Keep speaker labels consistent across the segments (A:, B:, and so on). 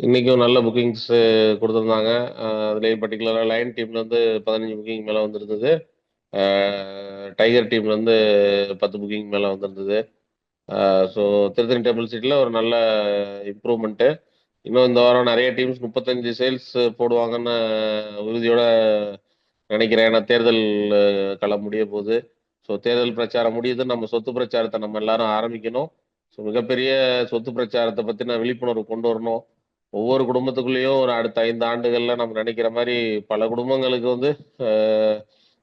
A: இன்னைக்கும் நல்ல புக்கிங்ஸ் கொடுத்துருந்தாங்க. அதுலேயும் பர்டிகுலராக லயன் டீம்லேருந்து 15 புக்கிங் மேலே வந்திருந்தது. டைகர் டீம்லேருந்து 10 புக்கிங் மேலே வந்திருந்தது. ஸோ திருத்தணி டெம்பிள் சிட்டியில் ஒரு நல்ல இம்ப்ரூவ்மெண்ட்டு. இன்னும் இந்த வாரம் நிறைய டீம்ஸ் 35 சேல்ஸ் போடுவாங்கன்னு உறுதியோட நினைக்கிறேன். ஏன்னா தேர்தல் களம் முடிய போகுது. ஸோ தேர்தல் பிரச்சாரம் முடியுது, நம்ம சொத்து பிரச்சாரத்தை நம்ம எல்லாரும் ஆரம்பிக்கணும். ஸோ மிகப்பெரிய சொத்து பிரச்சாரத்தை பற்றின விழிப்புணர்வு கொண்டு வரணும். ஒவ்வொரு குடும்பத்துக்குள்ளேயும் ஒரு அடுத்த 5 ஆண்டுகள்ல நம்ம நினைக்கிற மாதிரி பல குடும்பங்களுக்கு வந்து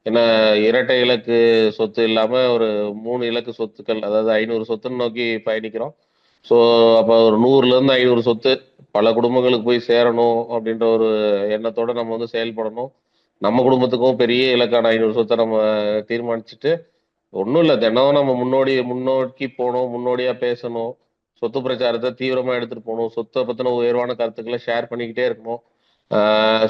A: என்ன இரட்டை இலக்கு சொத்து இல்லாம ஒரு 3 இலக்கு சொத்துக்கள், அதாவது 500 சொத்துன்னு நோக்கி பயணிக்கிறோம். ஸோ அப்போ ஒரு 100ல இருந்து 500 சொத்து பல குடும்பங்களுக்கு போய் சேரணும் அப்படின்ற ஒரு எண்ணத்தோட நம்ம வந்து செயல்படணும். நம்ம குடும்பத்துக்கும் பெரிய இலக்கான 500 சொத்தை நம்ம தீர்மானிச்சுட்டு ஒன்றும் இல்லை, தினம் நம்ம முன்னோக்கி போகணும், முன்னோடியா பேசணும், சொத்து பிரச்சாரத்தை தீவிரமா எடுத்துட்டு போகணும், சொத்தை பத்தின உயர்வான கருத்துக்களை ஷேர் பண்ணிக்கிட்டே இருக்கணும்.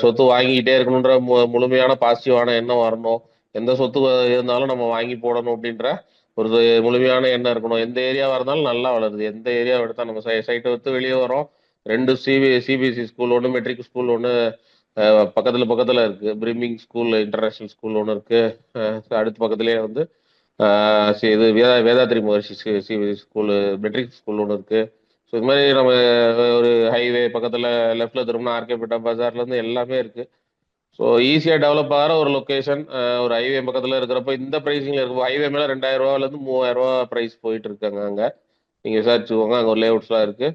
A: சொத்து வாங்கிக்கிட்டே இருக்கணுன்ற முழுமையான பாசிட்டிவான எண்ணம் வரணும். எந்த சொத்து இருந்தாலும் நம்ம வாங்கி போடணும் அப்படின்ற ஒரு முழுமையான எண்ணம் இருக்கணும். எந்த ஏரியாவா இருந்தாலும் நல்லா வளருது. எந்த ஏரியாவை எடுத்தா நம்ம சைட்டை விட்டு வெளியே வரோம். 2 சிபிஎஸ்சி ஸ்கூல் ஒன்று, மெட்ரிக் ஸ்கூல் ஒன்று பக்கத்துல பக்கத்துல இருக்கு. பிரிமிங் ஸ்கூல் இன்டர்நேஷனல் ஸ்கூல் ஒன்று இருக்கு. அடுத்த பக்கத்துலேயே வந்து இது வேதாத்ரி மகர்ஷி சிபிஎஸ்சி ஸ்கூலு மெட்ரிக் ஸ்கூல் ஒன்று இருக்கு. ஸோ இது மாதிரி நம்ம ஒரு ஹைவே பக்கத்தில் லெஃப்ட்ல திரும்பினா ஆர்கேபேட்டா பஜார்லேருந்து எல்லாமே இருக்கு. ஸோ ஈஸியாக டெவலப் ஆகிற ஒரு லொக்கேஷன். ஒரு ஹைவே பக்கத்தில் இருக்கிறப்போ இந்த ப்ரைஸிங்கில் இருக்கும். ஹைவே மேலே 2000 ரூபாலேருந்து 3000 ரூபா ப்ரைஸ் போயிட்டு இருக்காங்க. அங்கே நீங்கள் விசாரிச்சுக்கோங்க, அங்கே ஒரு லேஅவுட்ஸ்லாம் இருக்கு.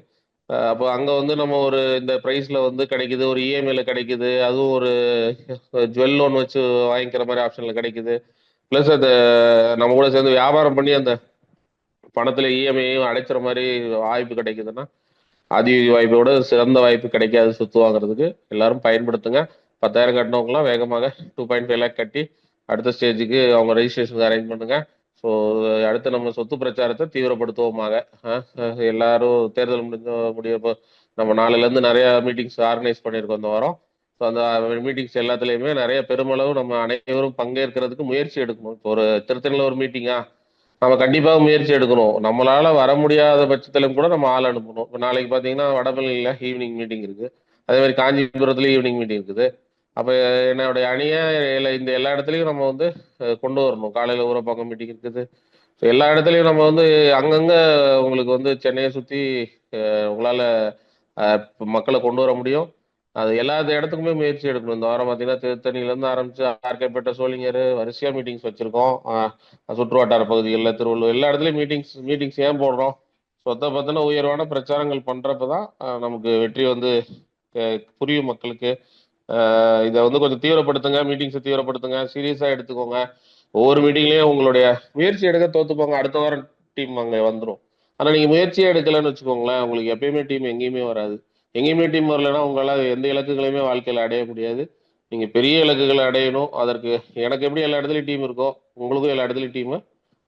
A: அப்போ அங்கே வந்து நம்ம ஒரு இந்த ப்ரைஸில் வந்து கிடைக்குது, ஒரு இஎம்ஐல கிடைக்குது, அதுவும் ஒரு ஜுவல் லோன் வச்சு வாங்கிக்கிற மாதிரி ஆப்ஷனில் கிடைக்குது. ப்ளஸ் அதை நம்ம கூட சேர்ந்து வியாபாரம் பண்ணி அந்த பணத்தில் இஎம்ஐயும் அடைச்சிற மாதிரி வாய்ப்பு கிடைக்குதுன்னா ஆதி வாய்ப்போட சிறந்த வாய்ப்பு கிடைக்காது சொத்து வாங்குறதுக்கு. எல்லாரும் பயன்படுத்துங்க. 10,000 கட்டினவங்களாம் வேகமாக 2.5 லேக் கட்டி அடுத்த ஸ்டேஜுக்கு அவங்க ரெஜிஸ்ட்ரேஷனுக்கு அரேஞ்ச் பண்ணுங்க. ஸோ அடுத்து நம்ம சொத்து பிரச்சாரத்தை தீவிரப்படுத்துவோமாக. எல்லாரும் தேர்தல் முடியப்போ நம்ம நாளையிலேருந்து நிறைய மீட்டிங்ஸ் ஆர்கனைஸ் பண்ணியிருக்கோம் இந்த வாரம். ஸோ அந்த மீட்டிங்ஸ் எல்லாத்துலேயுமே நிறைய பெருமளவு நம்ம அனைவரும் பங்கேற்கிறதுக்கு முயற்சி எடுக்கணும். இப்போ ஒரு திருத்தணியில் ஒரு மீட்டிங்கா, நம்ம கண்டிப்பாக முயற்சி எடுக்கணும். நம்மளால வர முடியாத பட்சத்திலும் கூட நம்ம ஆள் அனுப்பணும். இப்போ நாளைக்கு பார்த்தீங்கன்னா வடபழனியில் ஈவினிங் மீட்டிங் இருக்கு, அதே மாதிரி காஞ்சிபுரத்துல ஈவினிங் மீட்டிங் இருக்குது. அப்போ என்னுடைய அணியை இந்த எல்லா இடத்துலையும் நம்ம வந்து கொண்டு வரணும். காலையில் ஊரப்பாக்கம் மீட்டிங் இருக்குது. ஸோ எல்லா இடத்துலையும் நம்ம வந்து அங்கங்கே உங்களுக்கு வந்து சென்னையை சுற்றி உங்களால் மக்களை கொண்டு வர முடியும். அது எல்லா இடத்துக்குமே முயற்சி எடுக்கணும். இந்த வாரம் பார்த்தீங்கன்னா திருத்தணியிலேருந்து ஆரம்பிச்சு ஆர்கேபேட்டை, சோளிங்கர் வரிசையாக மீட்டிங்ஸ் வச்சுருக்கோம். சுற்று வட்டார பகுதிகளில், திருவள்ளூர், எல்லா இடத்துலையும் மீட்டிங்ஸ் ஏன் போடுறோம்? சொத்தை பற்றின உயர்வான பிரச்சாரங்கள் பண்ணுறப்ப தான் நமக்கு வெற்றி வந்து புரியும் மக்களுக்கு. இதை வந்து கொஞ்சம் தீவிரப்படுத்துங்க, மீட்டிங்ஸை தீவிரப்படுத்துங்க, சீரியஸாக எடுத்துக்கோங்க. ஒவ்வொரு மீட்டிங்லேயும் உங்களுடைய முயற்சி எடுக்க தோத்துப்போங்க, அடுத்த வாரம் டீம் அங்கே வந்துடும். ஆனால் நீங்கள் முயற்சியே எடுக்கலைன்னு வச்சுக்கோங்களேன், உங்களுக்கு எப்பயுமே டீம் எங்கேயுமே வராது. எங்கேயுமே டீம் வரலைன்னா உங்களால் எந்த இலக்குகளையுமே வாழ்க்கையில் அடைய முடியாது. நீங்கள் பெரிய இலக்குகளை அடையணும். அதற்கு எனக்கு எப்படி எல்லா இடத்துலையும் டீம் இருக்கோ, உங்களுக்கும் எல்லா இடத்துலையும் டீமு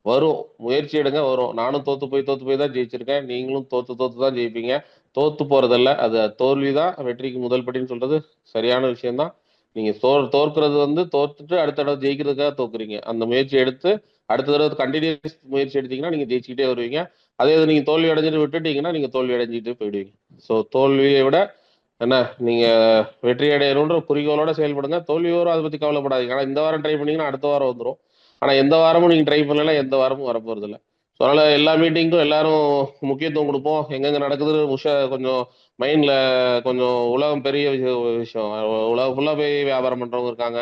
A: வரும். முயற்சி எடுங்க, வரும். நானும் தோத்து போய் தான் ஜெயிச்சிருக்கேன். நீங்களும் தோத்து தான் ஜெயிப்பீங்க. தோத்து போறதில்ல, அது தோல்விதான் வெற்றிக்கு முதல் படின்னு சொல்றது சரியான விஷயம்தான். நீங்க தோற்கிறது வந்து தோத்துட்டு அடுத்த தடவை ஜெயிக்கிறதுக்காக தோக்குறீங்க. அந்த முயற்சி எடுத்து அடுத்த தடவை கண்டினியூஸ் முயற்சி எடுத்தீங்கன்னா நீங்க ஜெயிச்சுக்கிட்டே வருவீங்க. அதே இது நீங்க தோல்வி அடைஞ்சிட்டு விட்டுட்டீங்கன்னா நீங்க தோல்வி அடைஞ்சிட்டு போயிடுவீங்க. ஸோ தோல்வியை விட என்ன, நீங்க வெற்றி அடையணுன்ற குறிக்கோளோட செயல்படுங்க. தோல்வி வரும், அதை பத்தி கவலைப்படாதீங்க. ஆனா இந்த வாரம் ட்ரை பண்ணீங்கன்னா அடுத்த வாரம் வந்துடும். ஆனா எந்த வாரமும் நீங்க ட்ரை பண்ணல, எந்த வாரமும் வரப்போறது இல்லை. ஸோ அதனால எல்லா மீட்டிங்க்கும் எல்லாரும் முக்கியத்துவம் கொடுப்போம். எங்கெங்க நடக்குதுன்னு கொஞ்சம் மைண்ட்ல கொஞ்சம் உலகம் பெரிய விஷயம். உலகம் ஃபுல்லா போய் வியாபாரம் பண்றவங்க இருக்காங்க,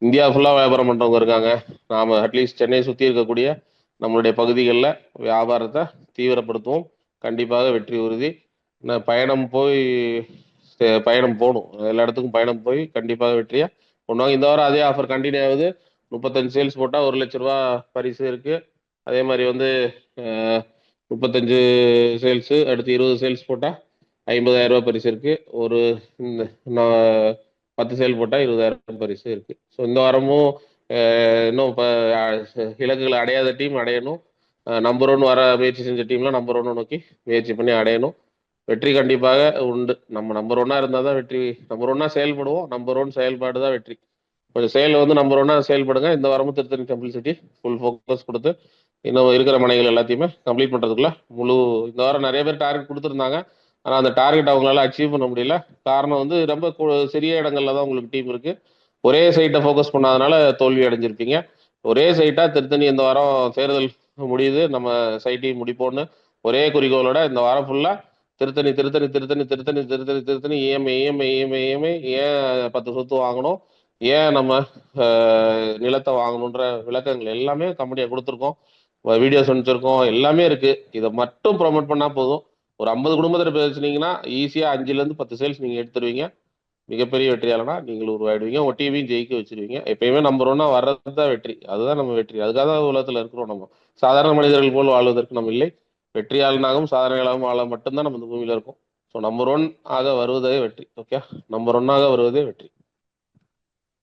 A: இந்தியா ஃபுல்லா வியாபாரம் பண்றவங்க இருக்காங்க. நாம அட்லீஸ்ட் சென்னையை சுத்தி இருக்கக்கூடிய நம்மளுடைய பகுதிகளில் வியாபாரத்தை தீவிரப்படுத்துவோம். கண்டிப்பாக வெற்றி உறுதி. பயணம் போகணும், எல்லா இடத்துக்கும் பயணம் போய் கண்டிப்பாக வெற்றியா பண்ணுவாங்க. இந்த வாரம் அதே ஆஃபர் கண்டினியூ ஆகுது. 35 சேல்ஸ் போட்டால் 1,00,000 ரூபா பரிசு இருக்கு. அதே மாதிரி வந்து 35 சேல்ஸு அடுத்து 20 சேல்ஸ் போட்டால் 50,000 ரூபா பரிசு இருக்கு. ஒரு 10 சேல் போட்டால் 20,000 பரிசு இருக்கு. ஸோ இந்த வாரமும் இன்னும் இப்போ இலக்குகளை அடையாத டீம் அடையணும். நம்பர் 1 வர முயற்சி செஞ்ச டீம்லாம் நம்பர் 1 நோக்கி முயற்சி பண்ணி அடையணும். வெற்றி கண்டிப்பாக உண்டு. நம்ம நம்பர் 1 இருந்தால் தான் வெற்றி. நம்பர் 1 செயல்படுவோம். நம்பர் 1 செயல்பாடு தான் வெற்றி. கொஞ்சம் செயல் வந்து நம்பர் 1 செயல்படுங்க. இந்த வாரமும் Tiruttani temple city full focus கொடுத்து இன்னும் இருக்கிற மனைகள் எல்லாத்தையுமே கம்ப்ளீட் பண்ணுறதுக்குள்ள இந்த வாரம் நிறைய பேர் டார்கெட் கொடுத்துருந்தாங்க. ஆனால் அந்த டார்கெட் அவங்களால அச்சீவ் பண்ண முடியல. காரணம் வந்து ரொம்ப சிறிய இடங்கள்ல தான் உங்களுக்கு டீம் இருக்கு. ஒரே சைட்டை ஃபோக்கஸ் பண்ணாதனால தோல்வி அடைஞ்சிருப்பீங்க. ஒரே சைட்டா திருத்தணி இந்த வாரம் தேர்தல் முடியுது, நம்ம சைட்டையும் முடிப்போம்னு ஒரே குறிக்கோளோட இந்த வாரம் ஃபுல்லா Tiruttani Tiruttani Tiruttani Tiruttani Tiruttani Tiruttani EMI EMI EMI EMI ஏன் 10 சொத்து வாங்கணும், ஏன் நம்ம நிலத்தை வாங்கணுன்ற விளக்கங்கள் எல்லாமே கம்பெனியை கொடுத்துருக்கோம். வீடியோஸ் அனுப்பிச்சிருக்கோம், எல்லாமே இருக்கு. இதை மட்டும் ப்ரொமோட் பண்ணா போதும். ஒரு 50 குடும்பத்தில் பேசுனீங்கன்னா ஈஸியா 5ல இருந்து 10 சேல்ஸ் நீங்க எடுத்துருவீங்க. மிகப்பெரிய வெற்றியாளனா நீங்கள் உருவாயிடுவீங்க. உங்க டீமையும் ஜெயிக்க வச்சிருவீங்க. எப்பயுமே நம்பர் ஒன்னா வர்றது தான் வெற்றி. அதுதான் நம்ம வெற்றி. அதுக்காக தான் உலகத்துல இருக்கிறோம். நம்ம சாதாரண மனிதர்கள் போல் வாழ்வதற்கு நம்ம இல்லை. வெற்றியாளனாகவும் சாதனையாளரும் வாழ மட்டும்தான் நம்ம இந்த பூமியில இருக்கோம். ஸோ நம்பர் ஒன் ஆக வருவதே வெற்றி. ஓகே, நம்பர் ஒன்னாக வருவதே வெற்றி.